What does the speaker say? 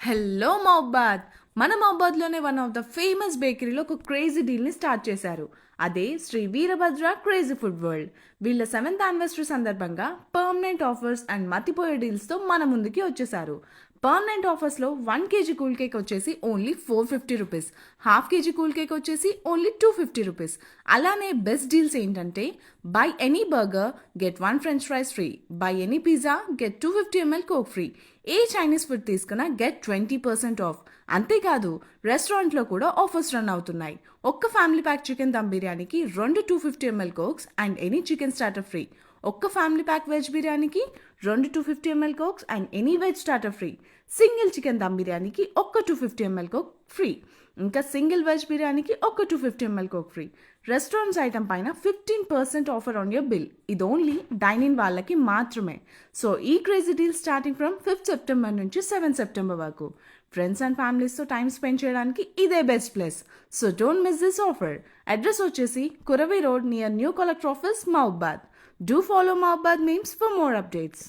Hello Mahabad. మన మహబాద్లోనే one of the famous బేకరీలో ఒక క్రేజీ డీల్ని స్టార్ట్ చేశారు. అదే Shri Veerabhadra crazy food world. వీళ్ళ 7th యానివర్సరీ సందర్భంగా పర్మనెంట్ ఆఫర్స్ అండ్ మతిపోయే డీల్స్తో మన ముందుకి వచ్చేసారు. పర్మనెంట్ ఆఫర్స్లో 1 kg కూల్ కేక్ వచ్చేసి only 450 rupees, half kg cool cake వచ్చేసి ఓన్లీ 250 రూపీస్. అలానే బెస్ట్ డీల్స్ ఏంటంటే buy any burger get 1 French fries free, buy any pizza get 250 ml Coke free, ఏ చైనీస్ ఫుడ్ తీసుకున్నా గెట్ 20% ఆఫ్. అంతేకాదు రెస్టారెంట్లో కూడా offers run అవుతున్నాయి. ఒక్క ఫ్యామిలీ ప్యాక్ చికెన్ దమ్ బిర్యానీకి 2 250 ml cokes and any chicken starter free. ఒక్క family pack veg బిర్యానీకి 2 250 ml cokes and any veg starter free. Single chicken dum బిర్యానీకి ఒక్క 250 ml కోక్ ఫ్రీ. ఇంకా సింగిల్ వెజ్ బిర్యానీకి ఒక్క 250 ml Coke free. Restaurants item పైన 15% offer on your bill. ఇది only dining వాళ్ళకి మాత్రమే. సో ఈ crazy deal starting from 5th September నుంచి 7th సెప్టెంబర్ వరకు. ఫ్రెండ్స్ అండ్ ఫ్యామిలీస్తో టైం స్పెండ్ చేయడానికి ఇదే best place. So don't miss this offer. Address వచ్చేసి Kuravi road near new collector office, Mahabad. Do follow Mahbad memes for more updates.